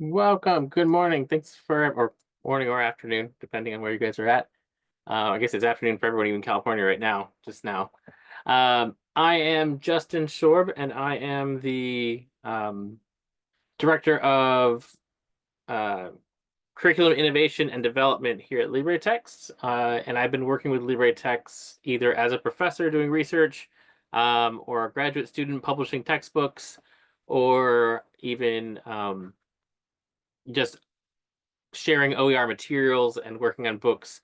Welcome. Good morning. Thanks for, or morning or afternoon, depending on where you guys are at. I guess it's afternoon for everybody in California right now, just now. I am Justin Shorb, and I am the Director of uh, Curriculum Innovation and Development here at LibreTexts. And I've been working with LibreTexts either as a professor doing research, or a graduate student publishing textbooks, or even just sharing OER materials and working on books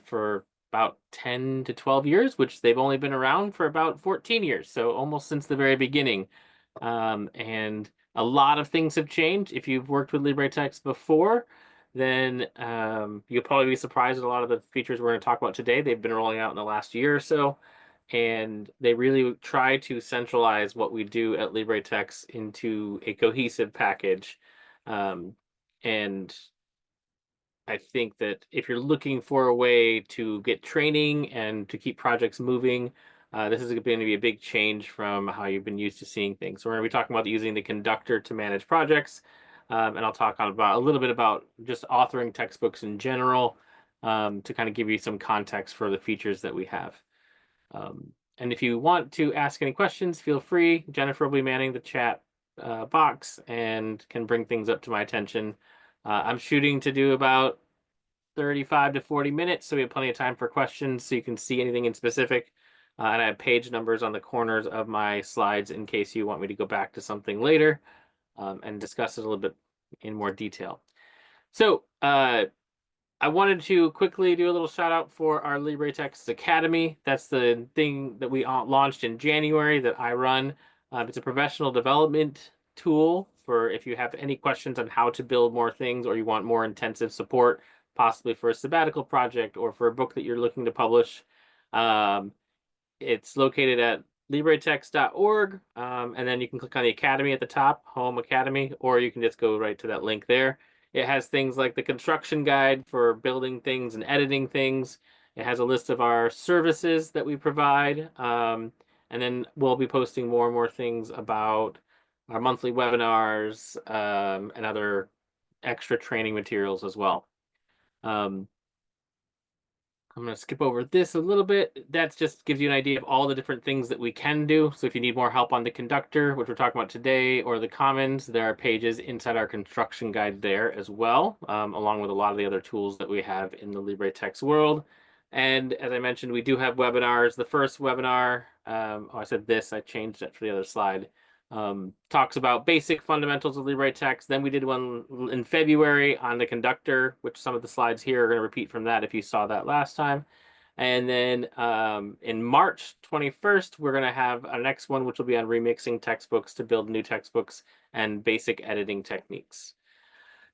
for about 10 to 12 years, which they've only been around for about 14 years, so almost since the very beginning. And a lot of things have changed. If you've worked with LibreText before, then you'll probably be surprised at a lot of the features we're going to talk about today. They've been rolling out in the last year or so, and they really try to centralize what we do at LibreText into a cohesive package. And I think that if you're looking for a way to get training and to keep projects moving, this is going to be a big change from how you've been used to seeing things. So we're going to be talking about using the conductor to manage projects, and I'll talk about a little bit about just authoring textbooks in general, to kind of give you some context for the features that we have. And if you want to ask any questions, feel free. Jennifer will be manning the chat box and can bring things up to my attention. I'm shooting to do about 35 to 40 minutes, so we have plenty of time for questions so you can see anything in specific. And I have page numbers on the corners of my slides in case you want me to go back to something later, and discuss it a little bit in more detail. So I wanted to quickly do a little shout out for our LibreTexts Academy. That's the thing that we launched in January that I run. It's a professional development tool for if you have any questions on how to build more things, or you want more intensive support, possibly for a sabbatical project or for a book that you're looking to publish. It's located at LibreText.org, and then you can click on the Academy at the top, Home Academy, or you can just go right to that link there. It has things like the construction guide for building things and editing things. It has a list of our services that we provide, and then we'll be posting more and more things about our monthly webinars, and other extra training materials as well. I'm going to skip over this a little bit. That just gives you an idea of all the different things that we can do. So if you need more help on the conductor, which we're talking about today, or the Commons, there are pages inside our construction guide there as well, along with a lot of the other tools that we have in the LibreText world. And as I mentioned, we do have webinars. The first webinar, I said this, I changed it for the other slide, talks about basic fundamentals of LibreText. Then we did one in February on the conductor, which some of the slides here are going to repeat from that if you saw that last time. And then in March 21st, we're going to have our next one, which will be on remixing textbooks to build new textbooks and basic editing techniques.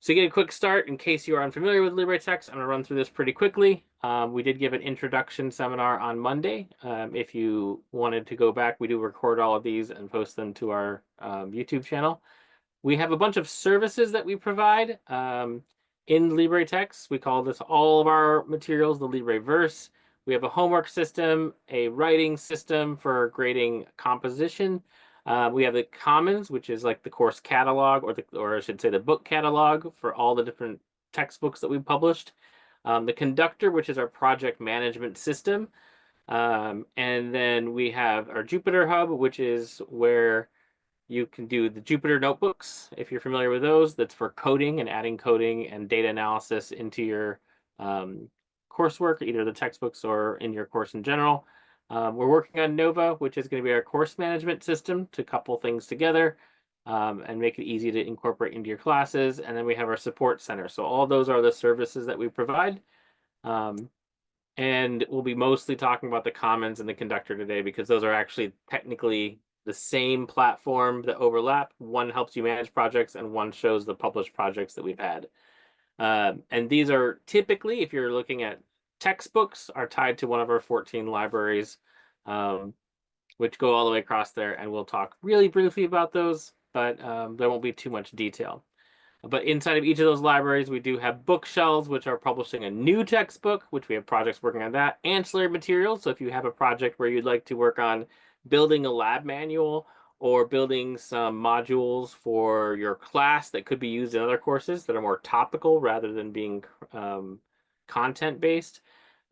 So to get a quick start, in case you are unfamiliar with LibreText, I'm going to run through this pretty quickly. We did give an introduction seminar on Monday. If you wanted to go back, we do record all of these and post them to our YouTube channel. We have a bunch of services that we provide in LibreText. We call this all of our materials the LibreVerse. We have a homework system, a writing system for grading composition. We have the Commons, which is like the course catalog, or I should say the book catalog for all the different textbooks that we've published. The Conductor, which is our project management system. And then we have our Jupyter Hub, which is where you can do the Jupyter notebooks, if you're familiar with those. That's for coding and adding coding and data analysis into your coursework, either the textbooks or in your course in general. We're working on Nova, which is going to be our course management system to couple things together, and make it easy to incorporate into your classes. And then we have our support center. So all those are the services that we provide. And we'll be mostly talking about the Commons and the Conductor today, because those are actually technically the same platform that overlap. One helps you manage projects and one shows the published projects that we've had. And these are typically, if you're looking at textbooks, are tied to one of our 14 libraries, which go all the way across there. And we'll talk really briefly about those, but there won't be too much detail. But inside of each of those libraries, we do have bookshelves, which are publishing a new textbook, which we have projects working on that. Ancillary materials, so if you have a project where you'd like to work on building a lab manual or building some modules for your class that could be used in other courses that are more topical rather than being content based.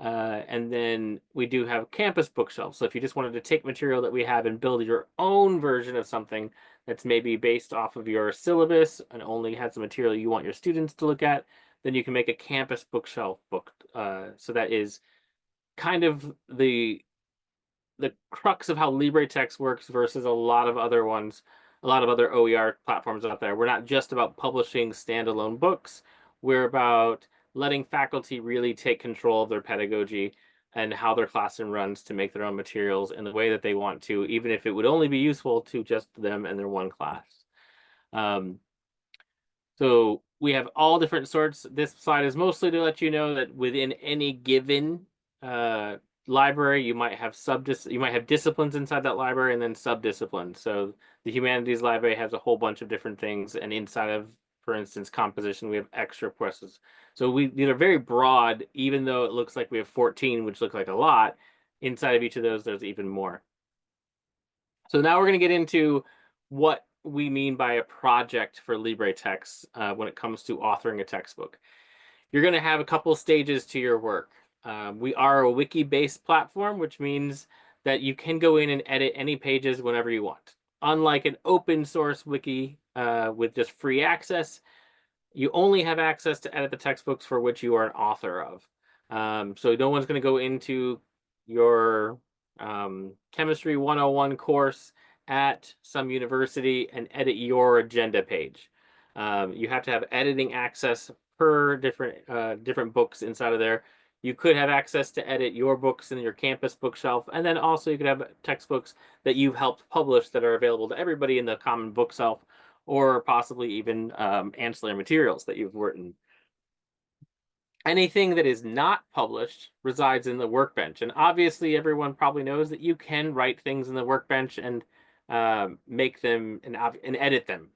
And then we do have campus bookshelves. So if you just wanted to take material that we have and build your own version of something that's maybe based off of your syllabus and only has some material you want your students to look at, then you can make a campus bookshelf book. So that is kind of the crux of how LibreTexts works versus a lot of other ones, a lot of other OER platforms out there. We're not just about publishing standalone books. We're about letting faculty really take control of their pedagogy and how their classroom runs to make their own materials in the way that they want to, even if it would only be useful to just them and their one class. So we have all different sorts. This slide is mostly to let you know that within any given library, you might have disciplines inside that library and then subdisciplines. So the humanities library has a whole bunch of different things, and inside of, for instance, composition, we have extra courses. So these are very broad, even though it looks like we have 14, which look like a lot. Inside of each of those, there's even more. So now we're going to get into what we mean by a project for LibreTexts when it comes to authoring a textbook. You're going to have a couple stages to your work. We are a wiki-based platform, which means that you can go in and edit any pages whenever you want. Unlike an open source wiki with just free access, you only have access to edit the textbooks for which you are an author of. So no one's going to go into your Chemistry 101 course at some university and edit your agenda page. You have to have editing access per different books inside of there. You could have access to edit your books in your campus bookshelf, and then also you could have textbooks that you've helped publish that are available to everybody in the common bookshelf, or possibly even ancillary materials that you've written. Anything that is not published resides in the workbench. And obviously, everyone probably knows that you can write things in the workbench and make them and edit them.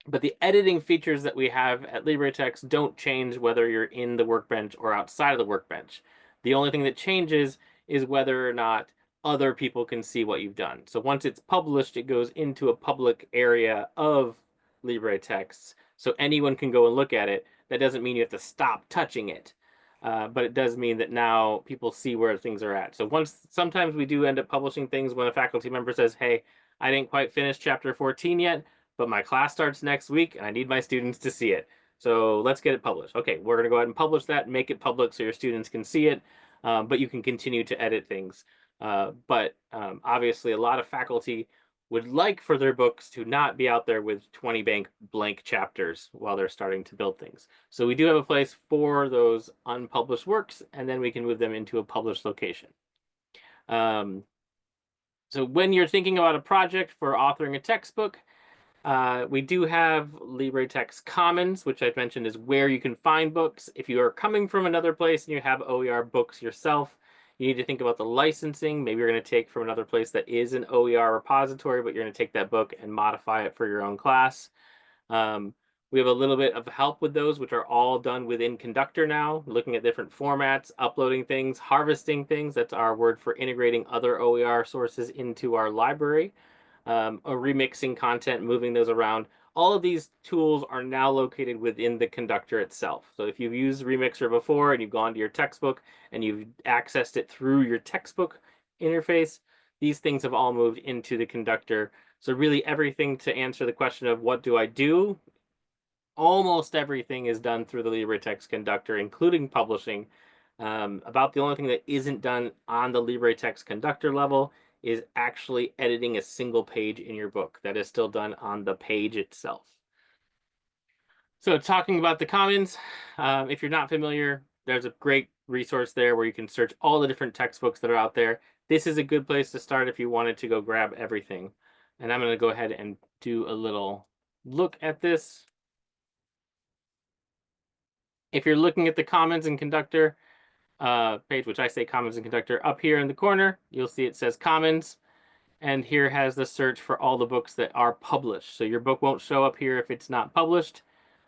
But the editing features that we have at LibreTexts don't change whether you're in the workbench or outside of the workbench. The only thing that changes is whether or not other people can see what you've done. So once it's published, it goes into a public area of LibreTexts, so anyone can go and look at it. That doesn't mean you have to stop touching it, but it does mean that now people see where things are at. So sometimes we do end up publishing things when a faculty member says, hey, I didn't quite finish chapter 14 yet, but my class starts next week and I need my students to see it. So let's get it published. Okay, we're going to go ahead and publish that and make it public so your students can see it, but you can continue to edit things. But obviously, a lot of faculty would like for their books to not be out there with 20 blank chapters while they're starting to build things. So we do have a place for those unpublished works, and then we can move them into a published location. So when you're thinking about a project for authoring a textbook, we do have LibreTexts Commons, which I've mentioned is where you can find books. If you are coming from another place and you have OER books yourself, you need to think about the licensing. Maybe you're going to take from another place that is an OER repository, but you're going to take that book and modify it for your own class. We have a little bit of help with those, which are all done within Conductor now, looking at different formats, uploading things, harvesting things. That's our word for integrating other OER sources into our library. Or remixing content, moving those around. All of these tools are now located within the Conductor itself. So if you've used Remixer before and you've gone to your textbook and you've accessed it through your textbook interface, these things have all moved into the Conductor. So really everything to answer the question of what do I do? Almost everything is done through the LibreTexts Conductor, including publishing. About the only thing that isn't done on the LibreTexts Conductor level is actually editing a single page in your book. That is still done on the page itself. So talking about the Commons, if you're not familiar, there's a great resource there where you can search all the different textbooks that are out there. This is a good place to start if you wanted to go grab everything. And I'm going to go ahead and do a little look at this. If you're looking at the Commons and Conductor page, which I say Commons and Conductor, up here in the corner, you'll see it says Commons. And here has the search for all the books that are published. So your book won't show up here if it's not published.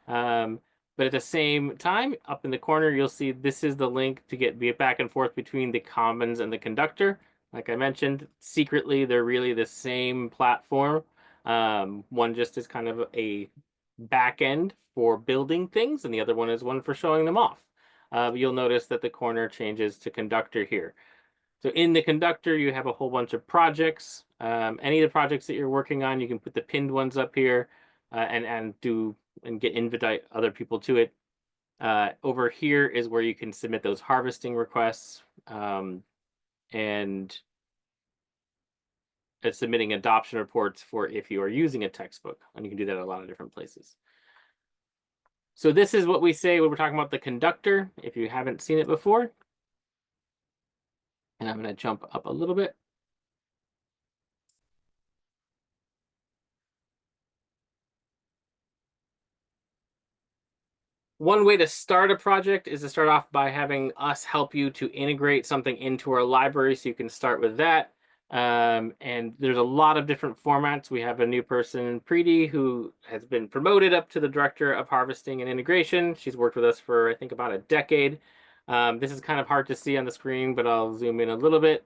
But at the same time, up in the corner, you'll see this is the link to get back and forth between the Commons and the Conductor. Like I mentioned, secretly, they're really the same platform. One just is kind of a back end for building things, and the other one is one for showing them off. You'll notice that the corner changes to Conductor here. So in the Conductor, you have a whole bunch of projects. Any of the projects that you're working on, you can put the pinned ones up here and get invite other people to it. Over here is where you can submit those harvesting requests and submitting adoption reports for if you are using a textbook, and you can do that at a lot of different places. So this is what we say when we're talking about the Conductor, if you haven't seen it before. And I'm going to jump up a little bit. One way to start a project is to start off by having us help you to integrate something into our library, so you can start with that. And there's a lot of different formats. We have a new person, Preeti, who has been promoted up to the Director of Harvesting and Integration. She's worked with us for, I think, about a decade. This is kind of hard to see on the screen, but I'll zoom in a little bit.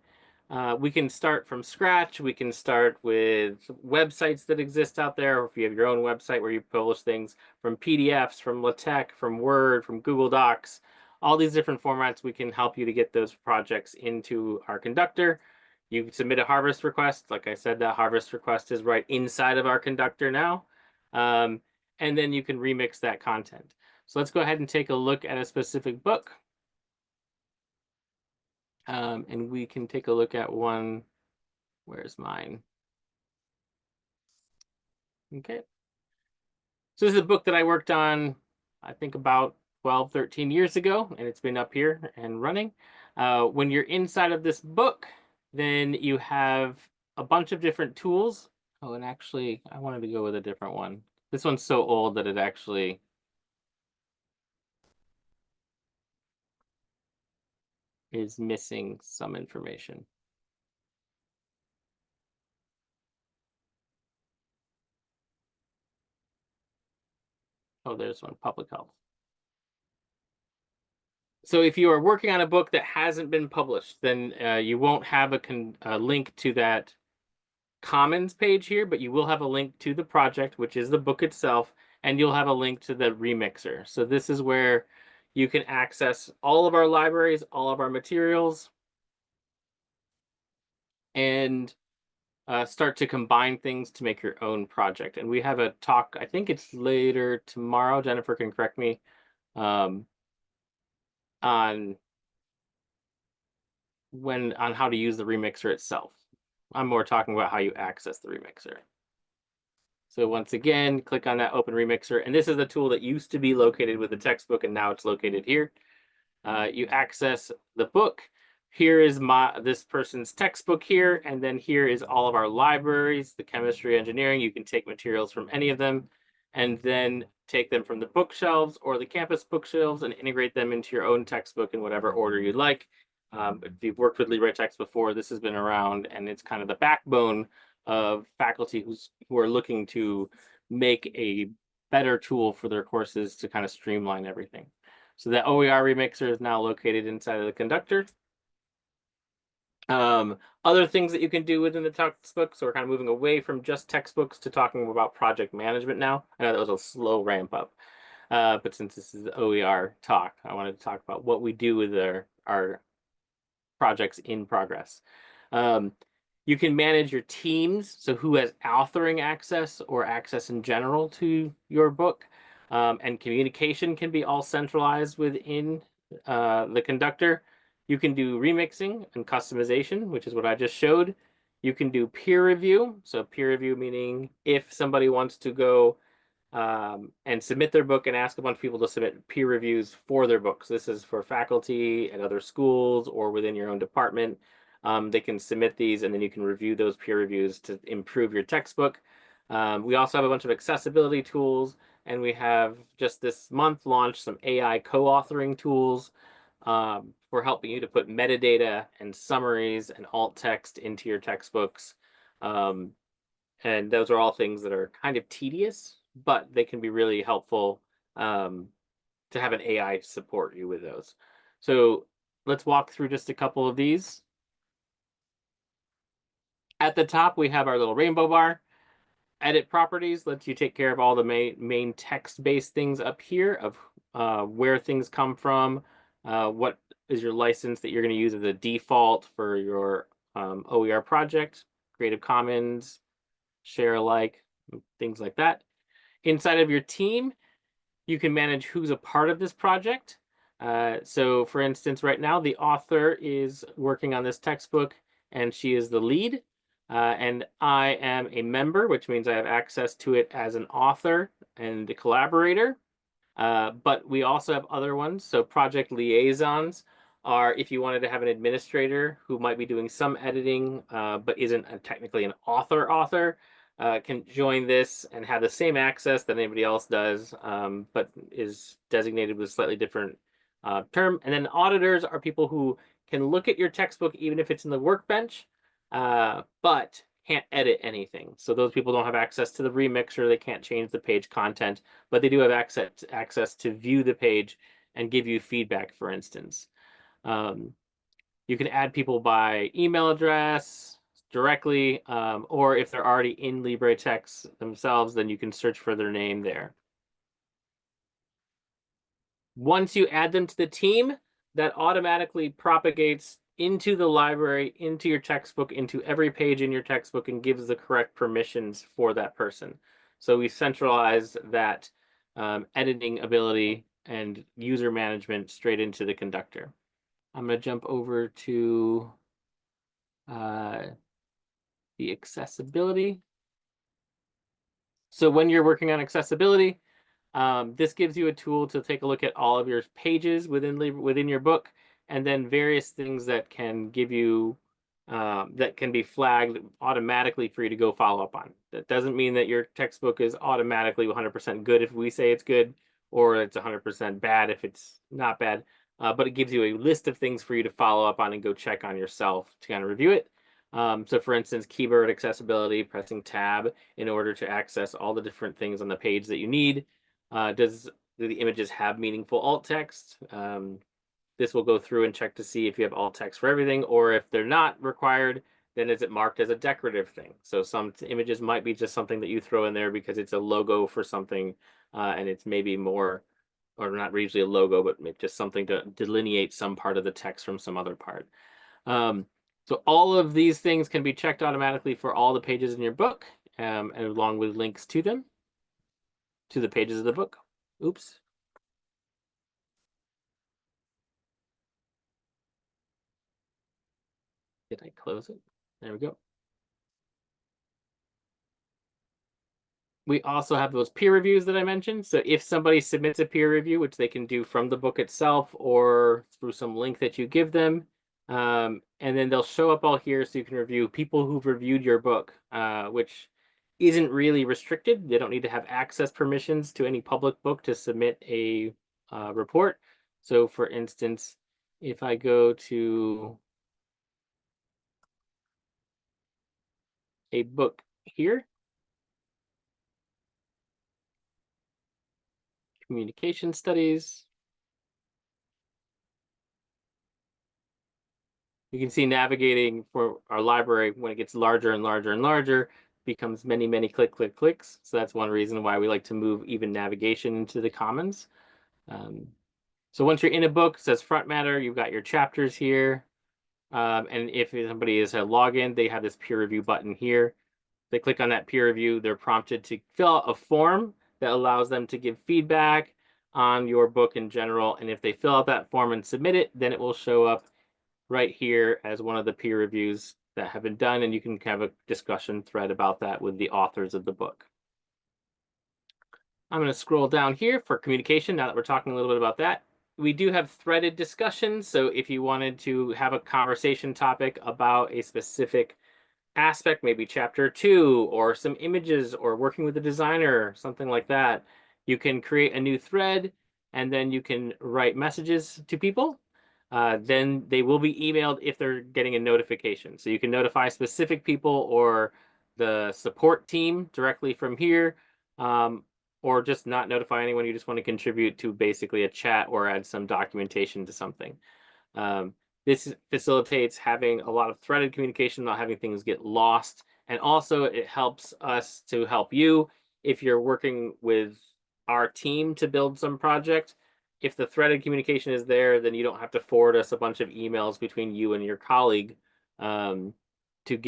We can start from scratch. We can start with websites that exist out there, or if you have your own website where you publish things, from PDFs, from LaTeX, from Word, from Google Docs, all these different formats. We can help you to get those projects into our Conductor. You submit a harvest request. Like I said, that harvest request is right inside of our Conductor now. And then you can remix that content. So let's go ahead and take a look at a specific book. And we can take a look at one. Where's mine? Okay. So this is a book that I worked on, I think about 12, 13 years ago, and it's been up here and running. When you're inside of this book, then you have a bunch of different tools. Oh, and actually, I wanted to go with a different one. This one's so old that it actually is missing some information. Oh, there's one, Public Health. So if you are working on a book that hasn't been published, then you won't have a link to that Commons page here, but you will have a link to the project, which is the book itself, and you'll have a link to the remixer. So this is where you can access all of our libraries, all of our materials, and start to combine things to make your own project. And we have a talk, I think it's later tomorrow, Jennifer can correct me, on how to use the remixer itself. I'm more talking about how you access the remixer. So once again, click on that Open Remixer. And this is a tool that used to be located with the textbook, and now it's located here. You access the book. Here is this person's textbook here, and then here is all of our libraries, the chemistry, engineering. You can take materials from any of them, and then take them from the bookshelves or the campus bookshelves and integrate them into your own textbook in whatever order you'd like. If you've worked with LibreTexts before, this has been around, and it's kind of the backbone of faculty who are looking to make a better tool for their courses to kind of streamline everything. So the OER remixer is now located inside of the Conductor. Other things that you can do within the textbook, so we're kind of moving away from just textbooks to talking about project management now. I know that was a slow ramp up, but since this is the OER talk, I wanted to talk about what we do with our projects in progress. You can manage your teams, so who has authoring access or access in general to your book, and communication can be all centralized within the Conductor. You can do remixing and customization, which is what I just showed. You can do peer review. So peer review meaning if somebody wants to go and submit their book and ask a bunch of people to submit peer reviews for their books. This is for faculty at other schools or within your own department. They can submit these, and then you can review those peer reviews to improve your textbook. We also have a bunch of accessibility tools, and we have just this month launched some AI co-authoring tools for helping you to put metadata and summaries and alt text into your textbooks. And those are all things that are kind of tedious, but they can be really helpful to have an AI support you with those. So let's walk through just a couple of these. At the top, we have our little rainbow bar. Edit properties lets you take care of all the main text-based things up here of where things come from, what is your license that you're going to use as a default for your OER project, Creative Commons, share alike, things like that. Inside of your team, you can manage who's a part of this project. So for instance, right now, the author is working on this textbook and she is the lead. And I am a member, which means I have access to it as an author and a collaborator. But we also have other ones. So project liaisons are if you wanted to have an administrator who might be doing some editing, but isn't technically an author, can join this and have the same access that anybody else does, but is designated with a slightly different term. And then auditors are people who can look at your textbook even if it's in the workbench, but can't edit anything. So those people don't have access to the remixer. They can't change the page content, but they do have access to view the page and give you feedback, for instance. You can add people by email address directly, or if they're already in LibreTexts themselves, then you can search for their name there. Once you add them to the team, that automatically propagates into the library, into your textbook, into every page in your textbook, and gives the correct permissions for that person. So we centralize that editing ability and user management straight into the conductor. I'm going to jump over to the accessibility. So when you're working on accessibility, this gives you a tool to take a look at all of your pages within your book, and then various things that can give you that can be flagged automatically for you to go follow up on. That doesn't mean that your textbook is automatically 100% good if we say it's good, or it's 100% bad if it's not bad. But it gives you a list of things for you to follow up on and go check on yourself to kind of review it. So for instance, keyboard accessibility, pressing tab in order to access all the different things on the page that you need. Do the images have meaningful alt text? This will go through and check to see if you have alt text for everything, or if they're not required, then is it marked as a decorative thing? So some images might be just something that you throw in there because it's a logo for something, and it's maybe more, or not usually a logo, but just something to delineate some part of the text from some other part. So all of these things can be checked automatically for all the pages in your book, and along with links to them, to the pages of the book. Oops. Did I close it? There we go. We also have those peer reviews that I mentioned. So if somebody submits a peer review, which they can do from the book itself or through some link that you give them, and then they'll show up all here so you can review people who've reviewed your book, which isn't really restricted. They don't need to have access permissions to any public book to submit a report. So for instance, if I go to a book here, communication studies, you can see navigating for our library when it gets larger and larger and larger becomes many, many clicks. So that's one reason why we like to move even navigation into the Commons. So once you're in a book, it says front matter, you've got your chapters here. And if somebody is a login, they have this peer review button here. They click on that peer review, they're prompted to fill out a form that allows them to give feedback on your book in general. And if they fill out that form and submit it, then it will show up right here as one of the peer reviews that have been done, and you can have a discussion thread about that with the authors of the book. I'm going to scroll down here for communication now that we're talking a little bit about that. We do have threaded discussions, so if you wanted to have a conversation topic about a specific aspect, maybe chapter 2 or some images or working with a designer, something like that, you can create a new thread and then you can write messages to people. Then they will be emailed if they're getting a notification. So you can notify specific people or the support team directly from here, or just not notify anyone. You just want to contribute to basically a chat or add some documentation to something. This facilitates having a lot of threaded communication, not having things get lost. And also it helps us to help you if you're working with our team to build some project. If the threaded communication is there, then you don't have to forward us a bunch of emails between you and your colleague um, to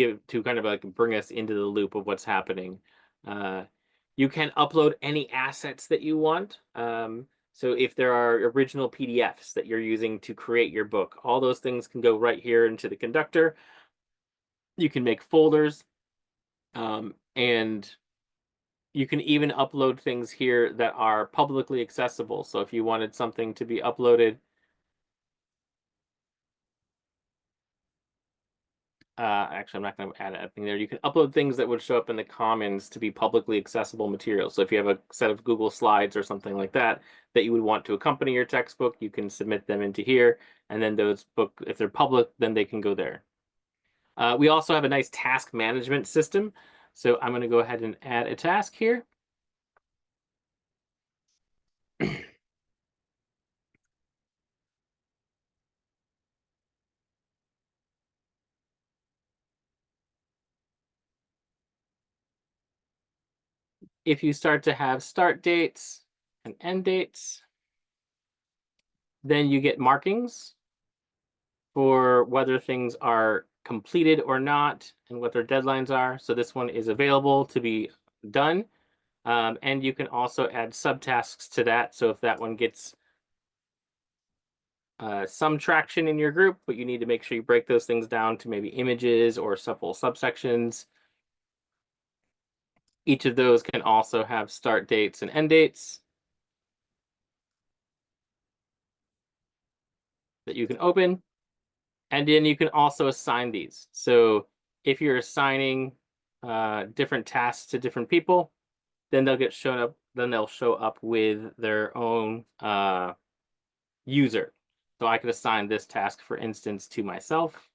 kind of like bring us into the loop of what's happening. Uh, you can upload any assets that you want. So if there are original PDFs that you're using to create your book, all those things can go right here into the conductor. You can make folders, and you can even upload things here that are publicly accessible. So if you wanted something to be uploaded, actually, I'm not going to add anything there. You can upload things that would show up in the Commons to be publicly accessible material. So if you have a set of Google Slides or something like that that you would want to accompany your textbook, you can submit them into here. And then those book, if they're public, then they can go there. We also have a nice task management system. So I'm going to go ahead and add a task here. If you start to have start dates and end dates, then you get markings for whether things are completed or not and what their deadlines are. So this one is available to be done. And you can also add subtasks to that. So if that one gets some traction in your group, but you need to make sure you break those things down to maybe images or several subsections. Each of those can also have start dates and end dates that you can open. And then you can also assign these. So if you're assigning different tasks to different people, then they'll get shown up. Then they'll show up with their own user. So I could assign this task, for instance, to myself.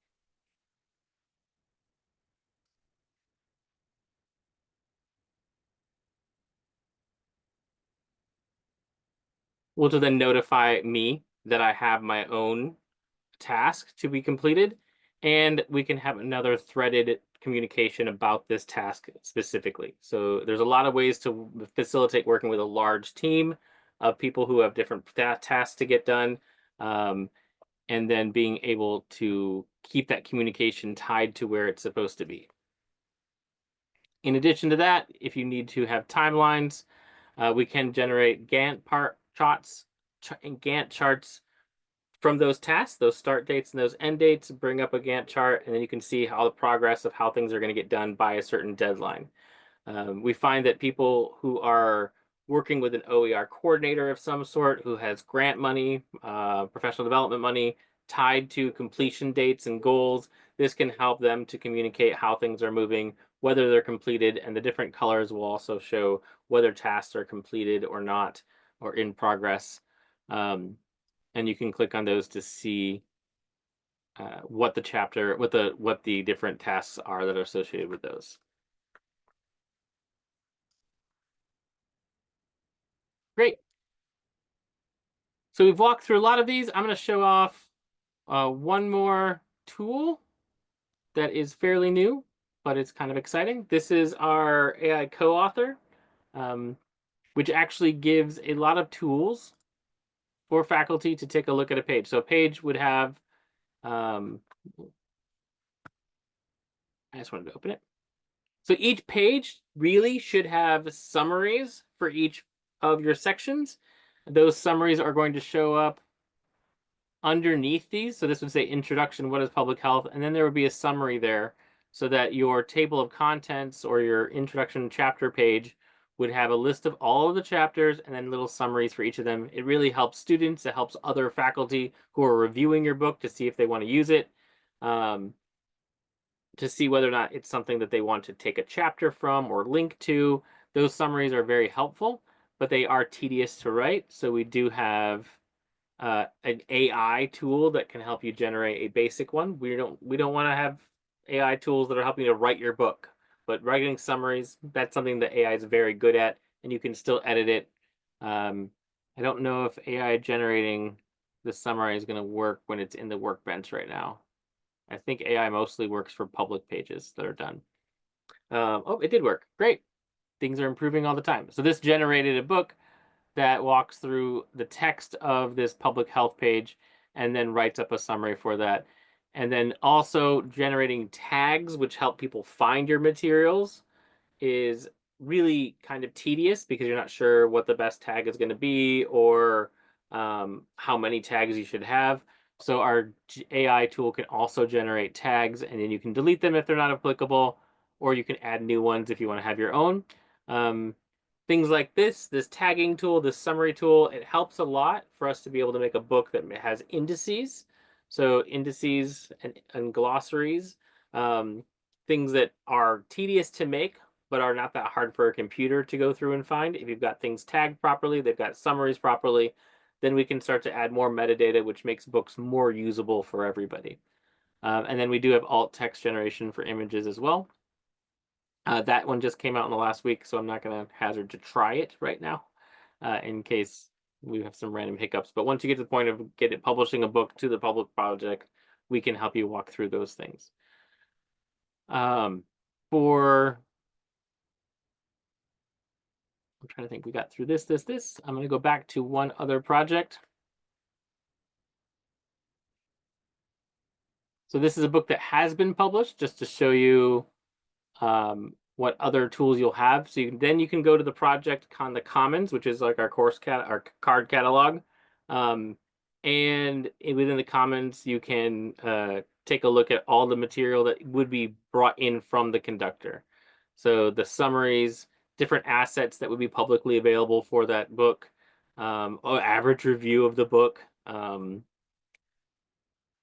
Which will then notify me that I have my own task to be completed, and we can have another threaded communication about this task specifically. So there's a lot of ways to facilitate working with a large team of people who have different tasks to get done, and then being able to keep that communication tied to where it's supposed to be. In addition to that, if you need to have timelines, we can generate Gantt charts from those tasks, those start dates and those end dates, bring up a Gantt chart, and then you can see how the progress of how things are going to get done by a certain deadline. We find that people who are working with an OER coordinator of some sort who has grant money, professional development money tied to completion dates and goals, this can help them to communicate how things are moving, whether they're completed, and the different colors will also show whether tasks are completed or not, or in progress. And you can click on those to see what the different tasks are that are associated with those. Great. So we've walked through a lot of these. I'm going to show off one more tool that is fairly new, but it's kind of exciting. This is our AI co-author, which actually gives a lot of tools for faculty to take a look at a page. So a page would have, I just wanted to open it. So each page really should have summaries for each of your sections. Those summaries are going to show up underneath these. So this would say introduction, what is public health? And then there would be a summary there so that your table of contents or your introduction chapter page would have a list of all of the chapters and then little summaries for each of them. It really helps students. It helps other faculty who are reviewing your book to see if they want to use it. To see whether or not it's something that they want to take a chapter from or link to. Those summaries are very helpful, but they are tedious to write. So we do have an AI tool that can help you generate a basic one. We don't want to have AI tools that are helping you to write your book, but writing summaries, that's something that AI is very good at, and you can still edit it. I don't know if AI generating this summary is going to work when it's in the workbench right now. I think AI mostly works for public pages that are done. Oh, it did work. Great. Things are improving all the time. So this generated a book that walks through the text of this public health page and then writes up a summary for that. And then also generating tags, which help people find your materials, is really kind of tedious because you're not sure what the best tag is going to be or how many tags you should have. So our AI tool can also generate tags, and then you can delete them if they're not applicable, or you can add new ones if you want to have your own. Um, Things like this tagging tool, this summary tool, it helps a lot for us to be able to make a book that has indices. So indices and glossaries, things that are tedious to make, but are not that hard for a computer to go through and find. If you've got things tagged properly, they've got summaries properly, then we can start to add more metadata, which makes books more usable for everybody. And then we do have alt text generation for images as well. That one just came out in the last week, so I'm not going to hazard to try it right now in case we have some random hiccups. But once you get to the point of publishing a book to the public project, we can help you walk through those things. For I'm trying to think. We got through this. I'm going to go back to one other project. So this is a book that has been published, just to show you what other tools you'll have. So then you can go to the project the Commons, which is like our our card catalog. And within the Commons, you can take a look at all the material that would be brought in from the conductor. So the summaries, different assets that would be publicly available for that book, average review of the book,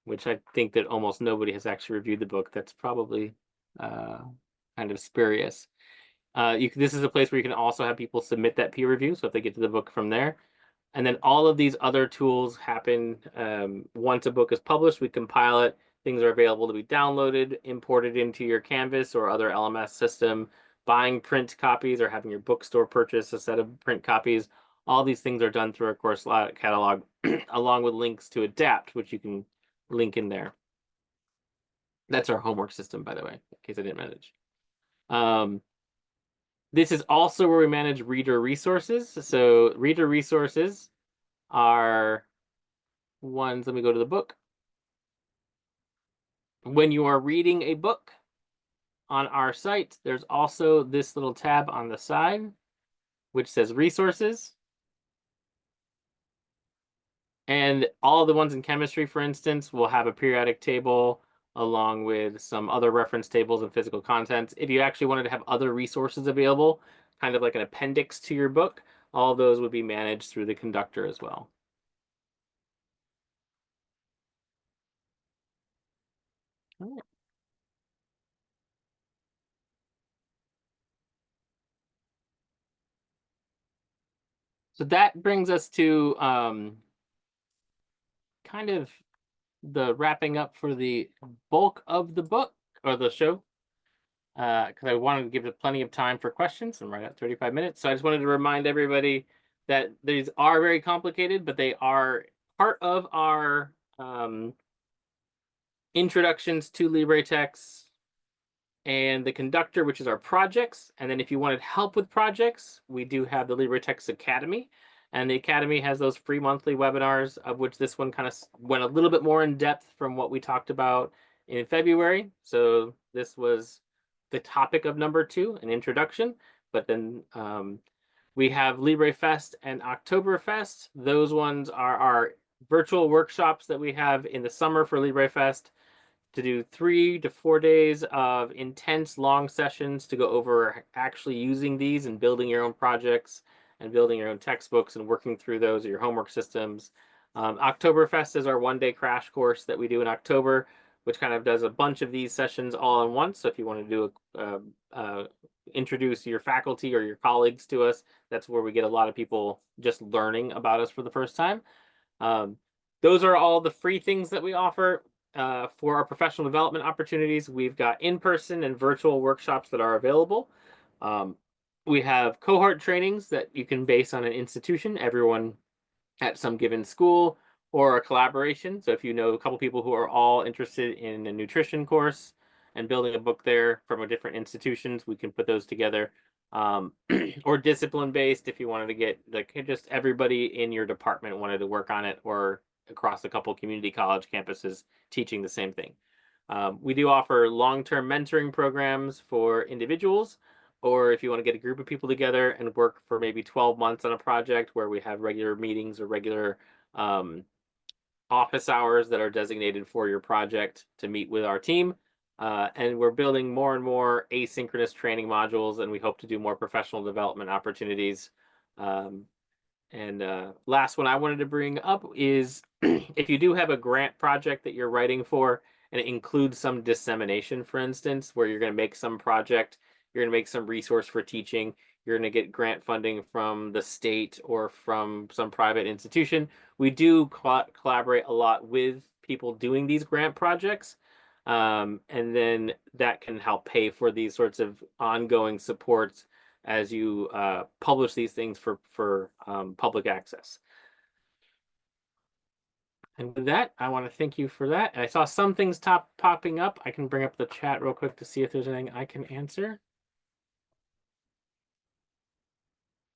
which I think that almost nobody has actually reviewed the book. That's probably kind of spurious. This is a place where you can also have people submit that peer review, so if they get to the book from there. And then all of these other tools happen once a book is published. We compile it. Things are available to be downloaded, imported into your Canvas or other LMS system, buying print copies or having your bookstore purchase a set of print copies. All these things are done through our course catalog, along with links to adapt, which you can link in there. That's our homework system, by the way, in case I didn't manage. This is also where we manage reader resources. So reader resources are ones, let me go to the book. When you are reading a book on our site, there's also this little tab on the side, which says resources. And all the ones in chemistry, for instance, will have a periodic table along with some other reference tables and physical contents. If you actually wanted to have other resources available, kind of like an appendix to your book, all those would be managed through the conductor as well. All right. So that brings us to kind of the wrapping up for the bulk of the book or the show, because I wanted to give it plenty of time for questions. I'm right at 35 minutes. So I just wanted to remind everybody that these are very complicated, but they are part of our introductions to LibreTexts and the conductor, which is our projects. And then if you wanted help with projects, we do have the LibreTexts Academy. And the Academy has those free monthly webinars, of which this one kind of went a little bit more in depth from what we talked about in February. So this was the topic of number 2, an introduction. But then we have LibreFest and Oktoberfest. Those ones are our virtual workshops that we have in the summer for LibreFest, to do 3 to 4 days of intense long sessions to go over actually using these and building your own projects and building your own textbooks and working through those, or your homework systems. Oktoberfest is our 1-day crash course that we do in October, which kind of does a bunch of these sessions all in once. So if you want to do introduce your faculty or your colleagues to us, that's where we get a lot of people just learning about us for the first time. Those are all the free things that we offer. For our professional development opportunities, we've got in-person and virtual workshops that are available. We have cohort trainings that you can base on an institution, everyone at some given school, or a collaboration. So if you know a couple people who are all interested in a nutrition course and building a book there from a different institutions, we can put those together. Or discipline based if you wanted to get like just everybody in your department wanted to work on it, or across a couple community college campuses teaching the same thing. We do offer long-term mentoring programs for individuals, or if you want to get a group of people together and work for maybe 12 months on a project where we have regular meetings or regular um, office hours that are designated for your project to meet with our team. And we're building more and more asynchronous training modules, and we hope to do more professional development opportunities. Um, and last one I wanted to bring up is if you do have a grant project that you're writing for, and it includes some dissemination, for instance, where you're going to make some project, you're going to make some resource for teaching, you're going to get grant funding from the state or from some private institution. We do collaborate a lot with people doing these grant projects. And then that can help pay for these sorts of ongoing supports as you publish these things for public access. And with that, I want to thank you for that. And I saw some things popping up. I can bring up the chat real quick to see if there's anything I can answer.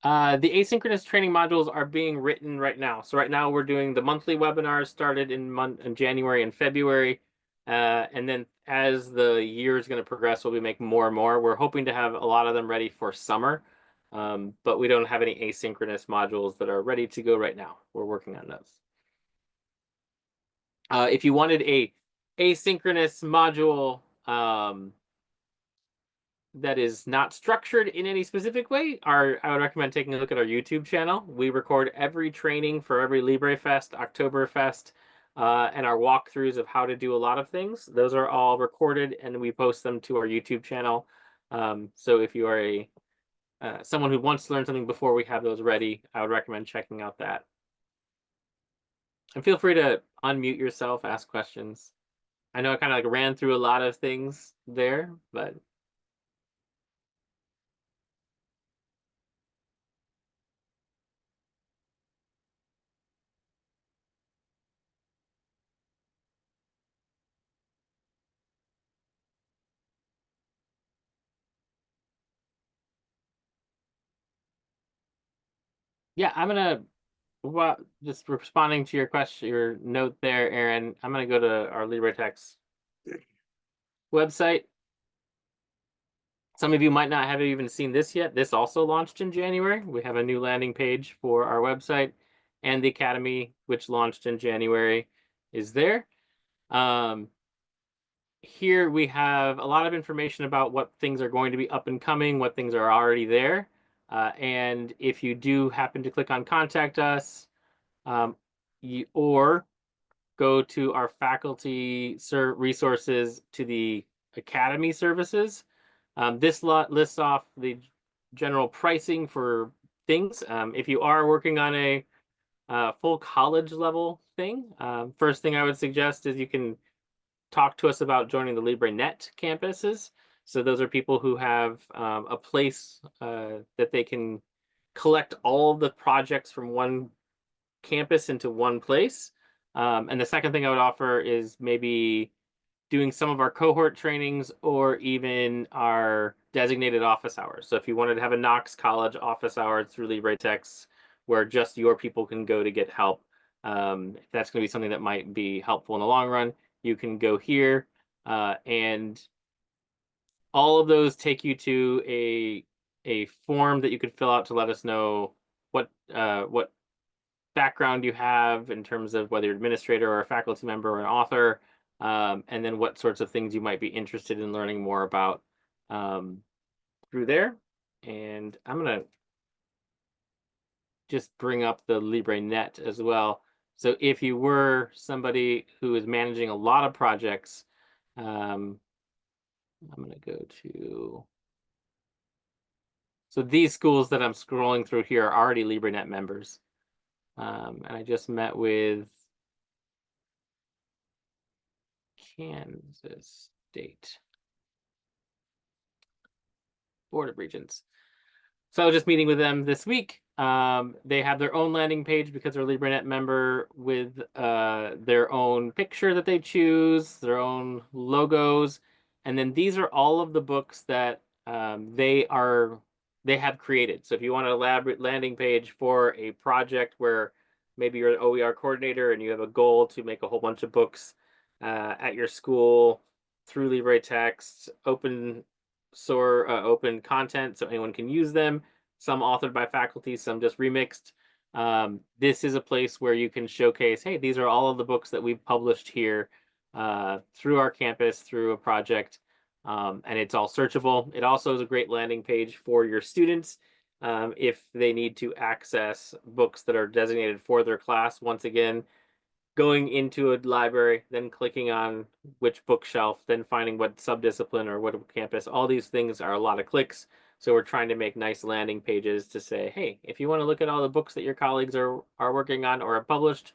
The asynchronous training modules are being written right now. So right now we're doing the monthly webinars started in January and February. And then as the year is going to progress, we'll be making more and more. We're hoping to have a lot of them ready for summer, but we don't have any asynchronous modules that are ready to go right now. We're working on those. If you wanted a asynchronous module that is not structured in any specific way, I would recommend taking a look at our YouTube channel. We record every training for every LibreFest, Oktoberfest, and our walkthroughs of how to do a lot of things. Those are all recorded, and we post them to our YouTube channel. So if you are someone who wants to learn something before we have those ready, I would recommend checking out that. And feel free to unmute yourself, ask questions. I know I kind of like ran through a lot of things there, but yeah, I'm gonna just responding to your question, your note there, Aaron. I'm gonna go to our LibreTexts website. Some of you might not have even seen this yet. This also launched in January. We have a new landing page for our website, and the Academy, which launched in January, is there. Here we have a lot of information about what things are going to be up and coming, what things are already there. And if you do happen to click on Contact Us, or go to our faculty resources to the Academy services, this lists off the general pricing for things. If you are working on a full college level thing, first thing I would suggest is you can talk to us about joining the LibreNet campuses. So those are people who have a place that they can collect all of the projects from one campus into one place. And the second thing I would offer is maybe doing some of our cohort trainings or even our designated office hours. So if you wanted to have a Knox College office hours through LibreTexts where just your people can go to get help, if that's going to be something that might be helpful in the long run, you can go here, and all of those take you to a form that you could fill out to let us know what background you have in terms of whether you're an administrator or a faculty member or an author, and then what sorts of things you might be interested in learning more about through there. And I'm going to just bring up the LibreNet as well. So if you were somebody who is managing a lot of projects, I'm going to go to... So these schools that I'm scrolling through here are already LibreNet members. And I just met with Kansas State Board of Regents. So I was just meeting with them this week. They have their own landing page because they're a LibreNet member with their own picture that they choose, their own logos, and then these are all of the books that they have created. So if you want an elaborate landing page for a project where maybe you're an OER coordinator and you have a goal to make a whole bunch of books at your school through LibreTexts, open content so anyone can use them, some authored by faculty, some just remixed. This is a place where you can showcase, hey, these are all of the books that we've published here through our campus, through a project, and it's all searchable. It also is a great landing page for your students if they need to access books that are designated for their class. Once again, going into a library, then clicking on which bookshelf, then finding what subdiscipline or what campus. All these things are a lot of clicks. So we're trying to make nice landing pages to say, hey, if you want to look at all the books that your colleagues are working on or have published,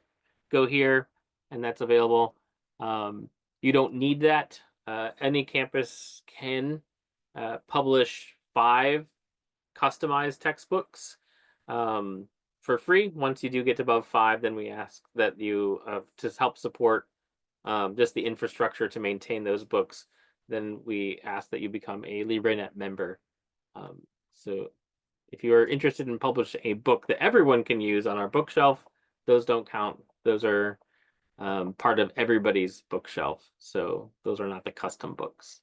go here, and that's available. You don't need that. Any campus can publish 5 customized textbooks. For free. Once you do get above 5, then we ask that you to help support just the infrastructure to maintain those books. Then we ask that you become a LibreNet member. So if you are interested in publishing a book that everyone can use on our bookshelf, those don't count. Those are part of everybody's bookshelf. So those are not the custom books.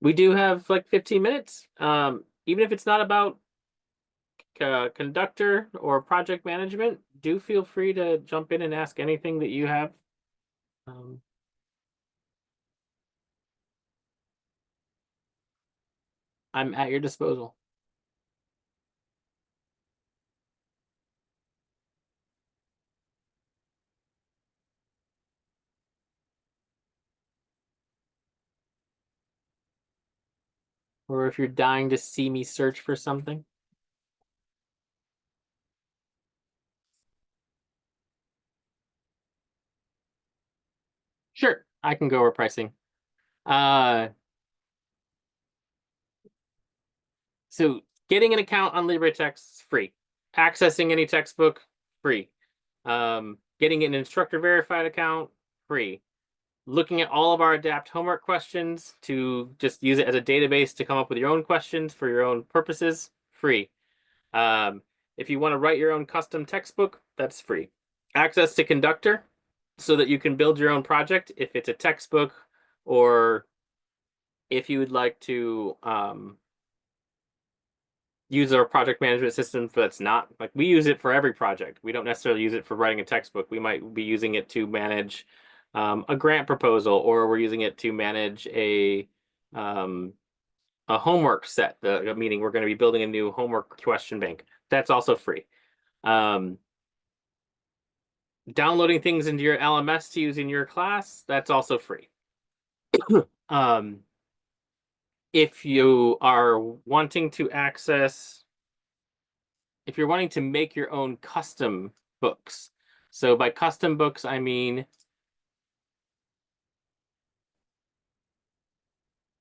We do have like 15 minutes. Even if it's not about conductor or project management, do feel free to jump in and ask anything that you have. Um, I'm at your disposal. Or if you're dying to see me search for something. Sure, I can go over pricing. Uh, so getting an account on LibreTexts is free. Accessing any textbook, free. Getting an instructor verified account, free. Looking at all of our adapt homework questions to just use it as a database to come up with your own questions for your own purposes, free. Um, if you want to write your own custom textbook, that's free. Access to Conductor so that you can build your own project if it's a textbook or if you would like to use our project management system that's not like we use it for every project. We don't necessarily use it for writing a textbook. We might be using it to manage a grant proposal, or we're using it to manage a homework set. Meaning we're going to be building a new homework question bank. That's also free. Downloading things into your LMS to use in your class, that's also free. If you are wanting to access, if you're wanting to make your own custom books, so by custom books, I mean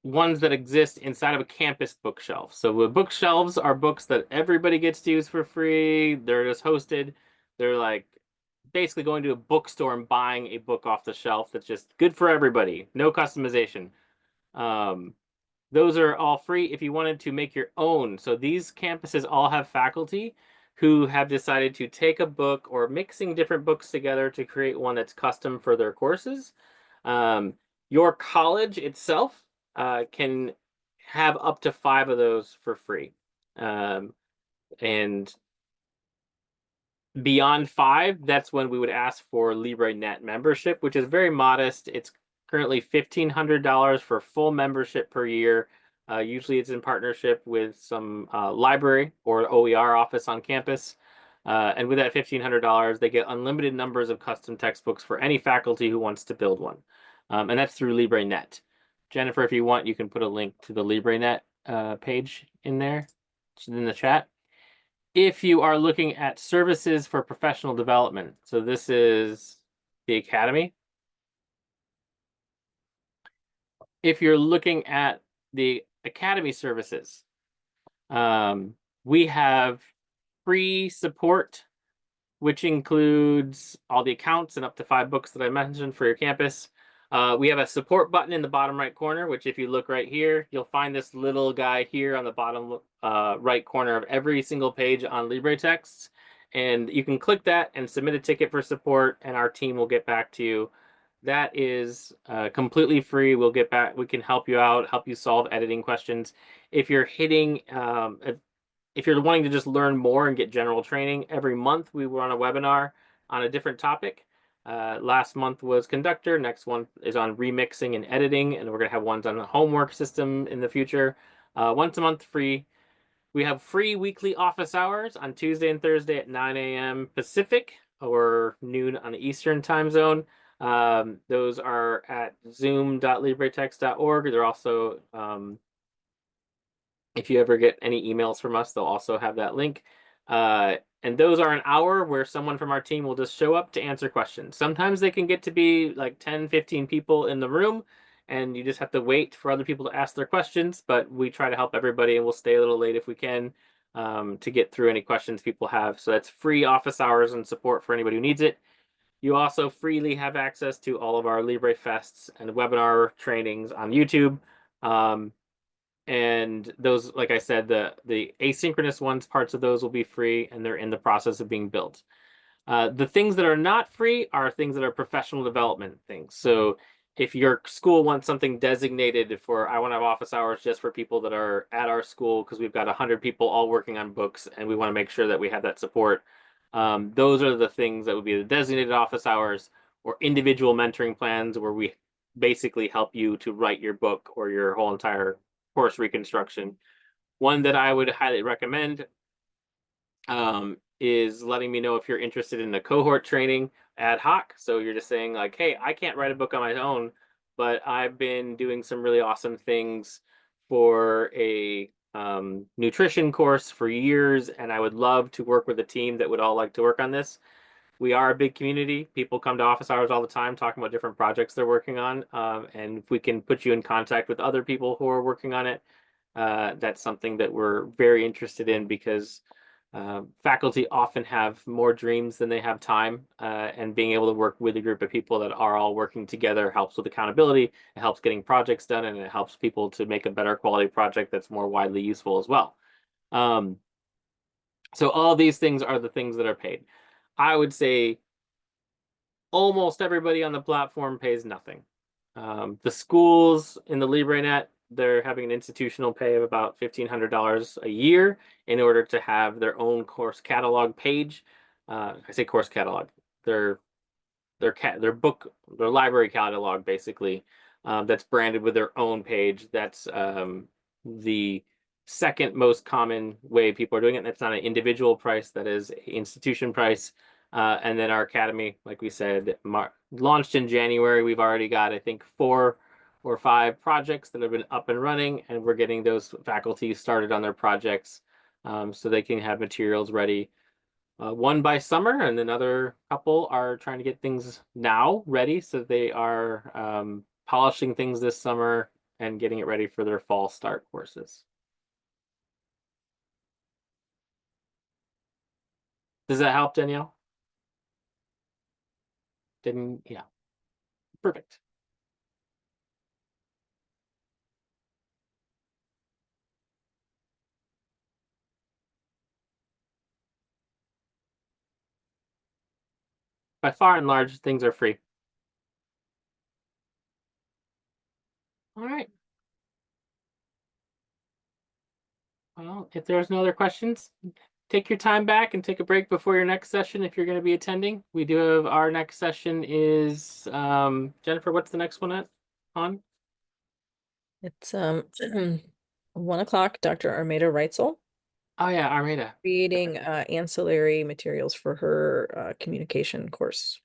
ones that exist inside of a campus bookshelf. So the bookshelves are books that everybody gets to use for free. They're just hosted. They're like basically going to a bookstore and buying a book off the shelf that's just good for everybody. No customization. Those are all free if you wanted to make your own. So these campuses all have faculty who have decided to take a book or mixing different books together to create one that's custom for their courses. Your college itself can have up to 5 of those for free. And beyond 5, that's when we would ask for LibreNet membership, which is very modest. It's currently $1,500 for full membership per year. Usually it's in partnership with some library or OER office on campus. And with that $1,500, they get unlimited numbers of custom textbooks for any faculty who wants to build one. And that's through LibreNet. Jennifer, if you want, you can put a link to the LibreNet page in there, in the chat. If you are looking at services for professional development, so this is the Academy. if you're looking at the Academy services, we have free support, which includes all the accounts and up to 5 books that I mentioned for your campus. We have a support button in the bottom right corner, which if you look right here, you'll find this little guy here on the bottom right corner of every single page on LibreTexts. And you can click that and submit a ticket for support, and our team will get back to you. That is completely free. We'll get back. We can help you out, help you solve editing questions. If you're hitting if you're wanting to just learn more and get general training, every month we run a webinar on a different topic. Last month was Conductor. Next one is on remixing and editing, and we're going to have ones on the homework system in the future. Once a month free. We have free weekly office hours on Tuesday and Thursday at 9 a.m. Pacific or noon on the Eastern time zone. Those are at zoom.libretext.org. They're also if you ever get any emails from us, they'll also have that link. And those are an hour where someone from our team will just show up to answer questions. Sometimes they can get to be like 10, 15 people in the room, and you just have to wait for other people to ask their questions. But we try to help everybody, and we'll stay a little late if we can to get through any questions people have. So that's free office hours and support for anybody who needs it. You also freely have access to all of our LibreFests and webinar trainings on YouTube. And those, like I said, the asynchronous ones, parts of those will be free, and they're in the process of being built. The things that are not free are things that are professional development things. So if your school wants something designated for, I want to have office hours just for people that are at our school because we've got 100 people all working on books, and we want to make sure that we have that support. Those are the things that would be the designated office hours or individual mentoring plans where we basically help you to write your book or your whole entire course reconstruction. One that I would highly recommend is letting me know if you're interested in the cohort training ad hoc. So you're just saying like, hey, I can't write a book on my own, but I've been doing some really awesome things for a nutrition course for years, and I would love to work with a team that would all like to work on this. We are a big community. People come to office hours all the time talking about different projects they're working on. And if we can put you in contact with other people who are working on it, that's something that we're very interested in because faculty often have more dreams than they have time. And being able to work with a group of people that are all working together helps with accountability. It helps getting projects done, and it helps people to make a better quality project that's more widely useful as well. So all these things are the things that are paid. I would say almost everybody on the platform pays nothing. The schools in the LibreNet, they're having an institutional pay of about $1,500 a year in order to have their own course catalog page. I say course catalog, their book, their library catalog, basically, that's branded with their own page. That's the second most common way people are doing it. That's not an individual price, that is an institution price. And then our academy, like we said, launched in January. We've already got, I think, 4 or 5 projects that have been up and running, and we're getting those faculty started on their projects so they can have materials ready. One by summer, and another couple are trying to get things now ready, so they are polishing things this summer and getting it ready for their fall start courses. Does that help, Danielle? Yeah. Perfect. By far and large, things are free. All right. Well, if there's no other questions, take your time back and take a break before your next session if you're going to be attending. We do have our next session is Jennifer, what's the next one on? It's 1 o'clock, Dr. Armeda Reitzel. Oh yeah, Armeda. Creating ancillary materials for her communication course.